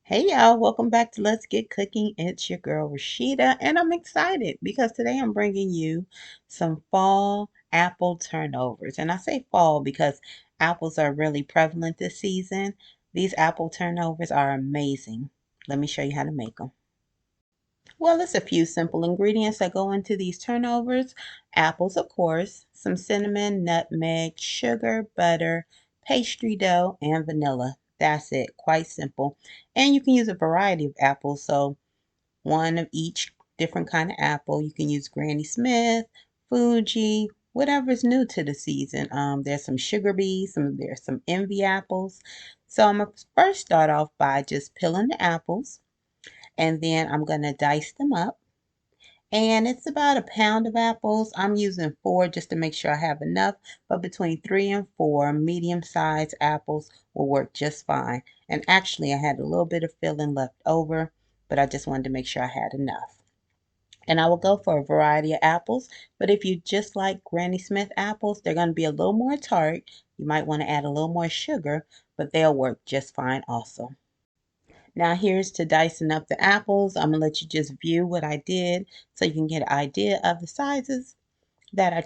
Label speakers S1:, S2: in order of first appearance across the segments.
S1: Hey y'all, welcome back to Let's Get Cooking. It's your girl Rashida, and I'm excited because today I'm bringing you some fall apple turnovers. And I say fall because apples are really prevalent this season. These apple turnovers are amazing. Let me show you how to make them. Well, there's a few simple ingredients that go into these turnovers. Apples, of course, some cinnamon, nutmeg, sugar, butter, pastry dough, and vanilla. That's it, quite simple. And you can use a variety of apples, so one of each different kind of apple. You can use Granny Smith, Fuji, whatever's new to the season. There's some sugar bees, there's some envy apples. So I'm gonna first start off by just peeling the apples, and then I'm gonna dice them up. And it's about a pound of apples. I'm using four just to make sure I have enough, but between three and four medium-sized apples will work just fine. And actually, I had a little bit of filling left over, but I just wanted to make sure I had enough. And I will go for a variety of apples, but if you just like Granny Smith apples, they're going to be a little more tart. You might want to add a little more sugar, but they'll work just fine also. Now here's to dicing up the apples. I'm going to let you just view what I did so you can get an idea of the sizes that I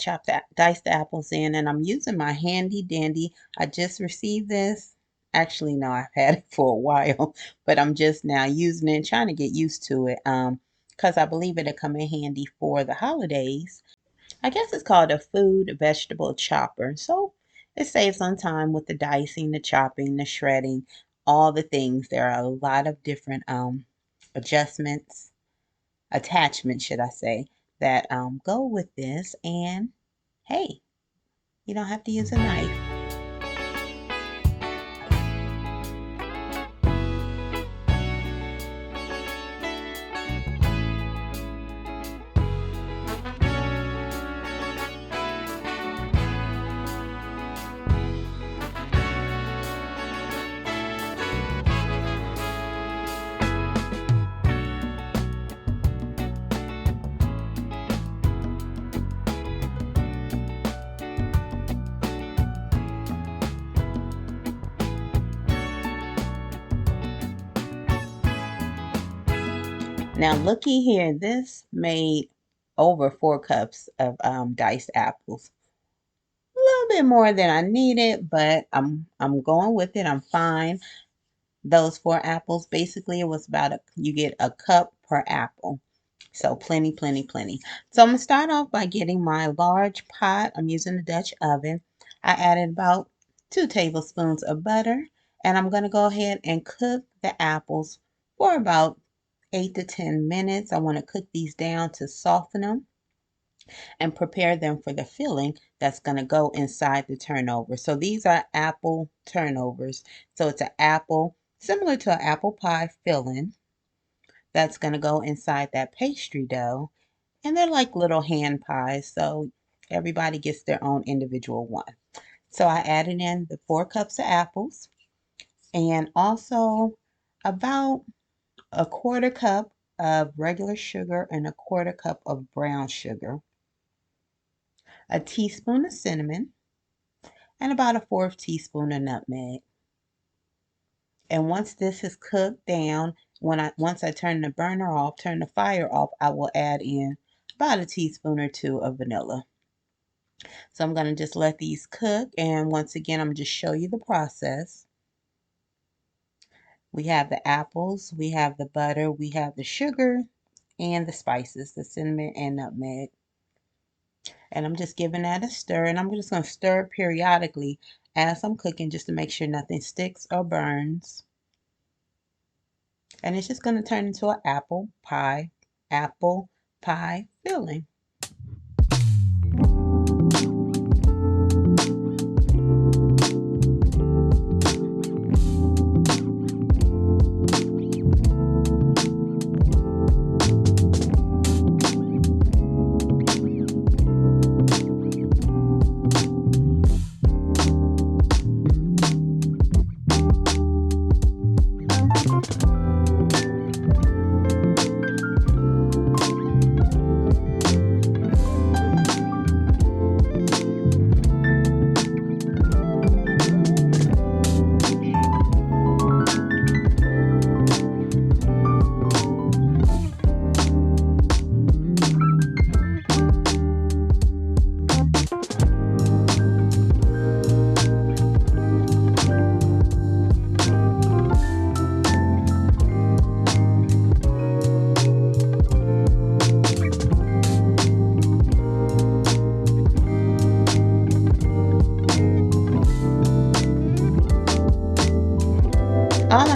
S1: diced the apples in. And I'm using my handy dandy. I just received this. Actually, no, I've had it for a while, but I'm just now using it and trying to get used to it. Because I believe it'll come in handy for the holidays. I guess it's called a food vegetable chopper. So it saves on time with the dicing, the chopping, the shredding, all the things. There are a lot of different adjustments, attachments, should I say, that go with this. And hey, you don't have to use a knife. Now looky here, this made over 4 cups of diced apples. A little bit more than I needed, but I'm going with it. I'm fine. Those 4 apples, basically it was about you get a cup per apple. So plenty, plenty, plenty. So I'm gonna start off by getting my large pot. I'm using the Dutch oven. I added about 2 tablespoons of butter, and I'm gonna go ahead and cook the apples for about 8 to 10 minutes. I want to cook these down to soften them and prepare them for the filling that's going to go inside the turnover. So these are apple turnovers. So it's an apple, similar to an apple pie filling that's going to go inside that pastry dough. And they're like little hand pies, so everybody gets their own individual one. So I added in the 4 cups of apples and also about a 1/4 cup of regular sugar and a 1/4 cup of brown sugar, a teaspoon of cinnamon, and about a 1/4 teaspoon of nutmeg. And once this is cooked down, once I turn the burner off, turn the fire off, I will add in about a teaspoon or 2 of vanilla. So I'm going to just let these cook, and once again, I'm just show you the process. We have the apples, we have the butter, we have the sugar, and the spices, the cinnamon and nutmeg. And I'm just giving that a stir, and I'm just going to stir periodically as I'm cooking just to make sure nothing sticks or burns. And it's just going to turn into an apple pie filling.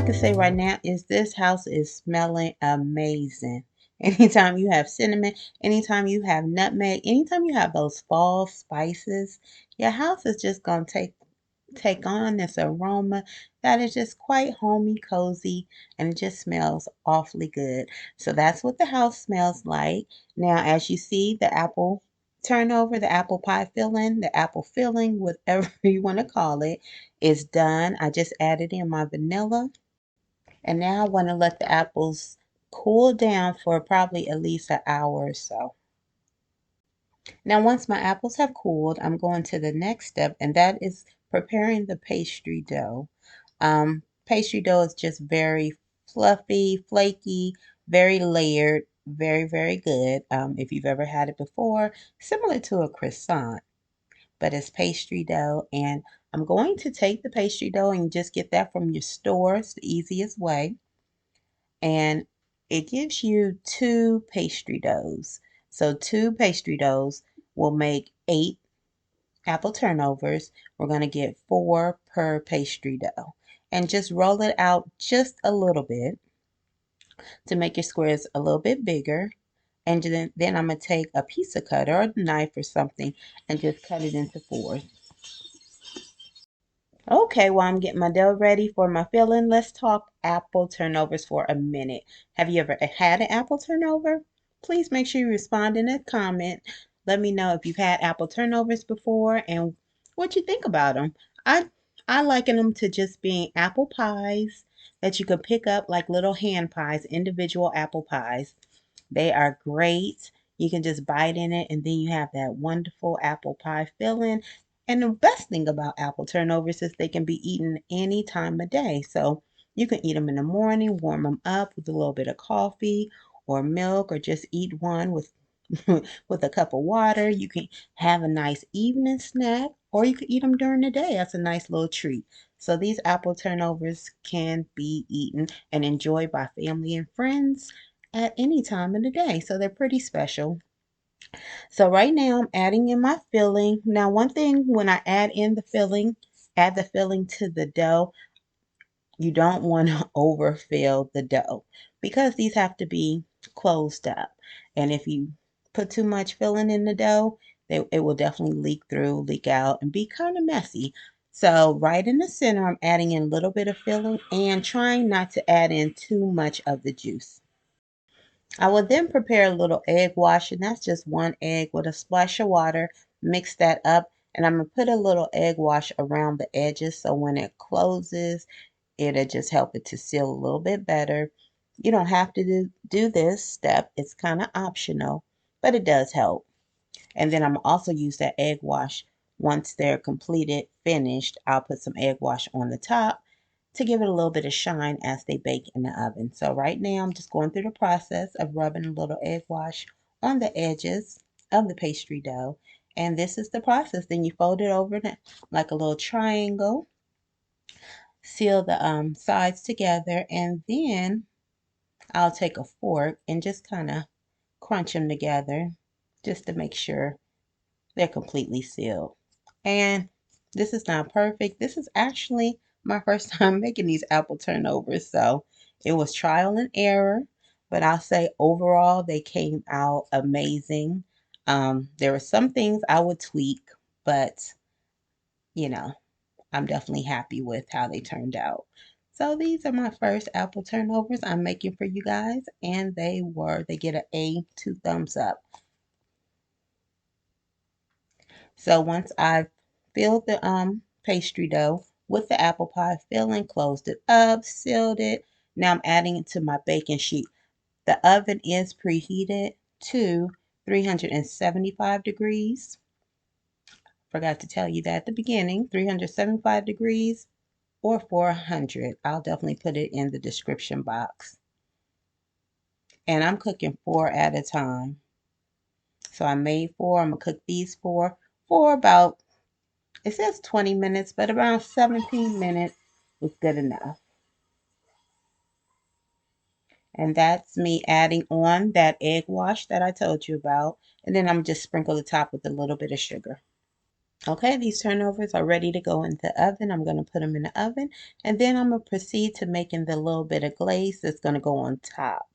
S1: can say right now is this house is smelling amazing. Anytime you have cinnamon, anytime you have nutmeg, anytime you have those fall spices, your house is just gonna take on this aroma that is just quite homey, cozy, and it just smells awfully good. So that's what the house smells like. Now, as you see, the apple turnover, the apple pie filling, the apple filling, whatever you want to call it, is done. I just added in my vanilla, and now I want to let the apples cool down for probably at least an hour or so. Now, once my apples have cooled, I'm going to the next step, and that is preparing the pastry dough. Pastry dough is just very fluffy, flaky, very layered, very, very good. If you've ever had it before, similar to a croissant, but it's pastry dough. And I'm going to take the pastry dough and just get that from your store. It's the easiest way. And it gives you two pastry doughs. So two pastry doughs will make 8 apple turnovers. We're going to get 4 per pastry dough. And just roll it out just a little bit to make your squares a little bit bigger. And then I'm going to take a pizza cutter or a knife or something and just cut it into 4s. Okay, while I'm getting my dough ready for my filling, let's talk apple turnovers for a minute. Have you ever had an apple turnover? Please make sure you respond in a comment. Let me know if you've had apple turnovers before and what you think about them. I liken them to just being apple pies that you could pick up like little hand pies, individual apple pies. They are great. You can just bite in it, and then you have that wonderful apple pie filling. And the best thing about apple turnovers is they can be eaten any time of day. So you can eat them in the morning, warm them up with a little bit of coffee or milk, or just eat one with with a cup of water. You can have a nice evening snack, or you can eat them during the day. That's a nice little treat. So these apple turnovers can be eaten and enjoyed by family and friends at any time of the day. So they're pretty special. So right now I'm adding in my filling. Now one thing when I add the filling to the dough, you don't want to overfill the dough because these have to be closed up. And if you put too much filling in the dough, it will definitely leak through, leak out, and be kind of messy. So right in the center, I'm adding in a little bit of filling and trying not to add in too much of the juice. I will then prepare a little egg wash, and that's just 1 egg with a splash of water. Mix that up, and I'm going to put a little egg wash around the edges so when it closes, it'll just help it to seal a little bit better. You don't have to do this step, it's kind of optional, but it does help. And then I'm also use that egg wash once they're completed, finished. I'll put some egg wash on the top to give it a little bit of shine as they bake in the oven. So right now I'm just going through the process of rubbing a little egg wash on the edges of the pastry dough. And this is the process. Then you fold it over like a little triangle, seal the sides together, and then I'll take a fork and just kind of crunch them together just to make sure they're completely sealed. And this is not perfect. This is actually my first time making these apple turnovers. So it was trial and error, but I'll say overall they came out amazing. There were some things I would tweak, but you know, I'm definitely happy with how they turned out. So these are my first apple turnovers I'm making for you guys, and they get an A, 2 thumbs up. So once I've filled the pastry dough with the apple pie filling, closed it up, sealed it. Now I'm adding it to my baking sheet. The oven is preheated to 375 degrees. Forgot to tell you that at the beginning, 375 degrees or 400. I'll definitely put it in the description box. And I'm cooking 4 at a time. So I made 4. I'm going to cook these 4 for about, it says 20 minutes, but around 17 minutes is good enough. And that's me adding on that egg wash that I told you about. And then I'm just sprinkle the top with a little bit of sugar. Okay, these turnovers are ready to go in the oven. I'm going to put them in the oven, and then I'm going to proceed to making the little bit of glaze that's going to go on top.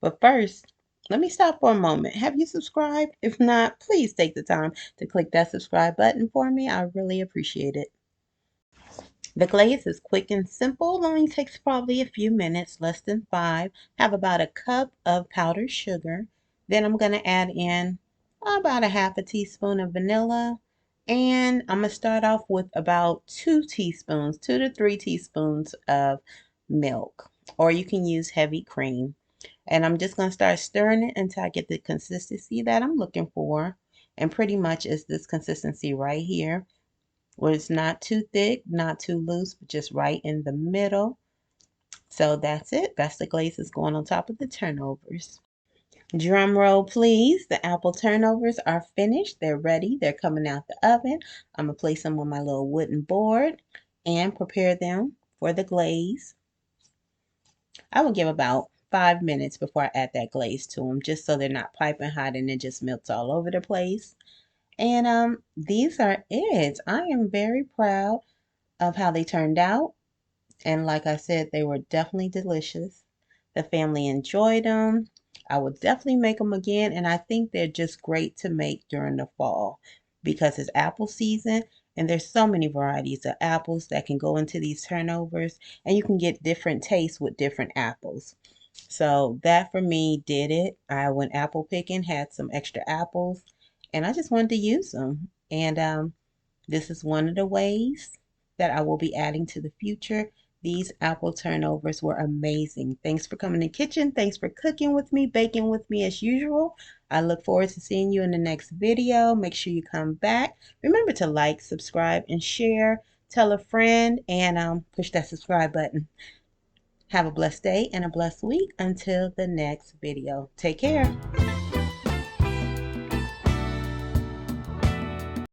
S1: But first, let me stop for a moment. Have you subscribed? If not, please take the time to click that subscribe button for me. I really appreciate it. The glaze is quick and simple. It only takes probably a few minutes, less than 5. Have about a cup of powdered sugar. Then I'm going to add in about a half a teaspoon of vanilla. And I'm going to start off with about 2 teaspoons, 2 to 3 teaspoons of milk. Or you can use heavy cream. And I'm just going to start stirring it until I get the consistency that I'm looking for. And pretty much is this consistency right here, where it's not too thick, not too loose, but just right in the middle. So that's it. That's the glaze that's going on top of the turnovers. Drum roll, please. The apple turnovers are finished. They're ready. They're coming out the oven. I'm going to place them on my little wooden board and prepare them for the glaze. I will give about 5 minutes before I add that glaze to them, just so they're not piping hot and it just melts all over the place. And these are it. I am very proud of how they turned out. And like I said, they were definitely delicious. The family enjoyed them. I would definitely make them again. And I think they're just great to make during the fall because it's apple season and there's so many varieties of apples that can go into these turnovers, and you can get different tastes with different apples. So that for me did it. I went apple picking, had some extra apples, and I just wanted to use them. And this is one of the ways that I will be adding to the future. These apple turnovers were amazing. Thanks for coming in the kitchen. Thanks for cooking with me, baking with me as usual. I look forward to seeing you in the next video. Make sure you come back. Remember to like, subscribe, and share. Tell a friend and push that subscribe button. Have a blessed day and a blessed week until the next video. Take care.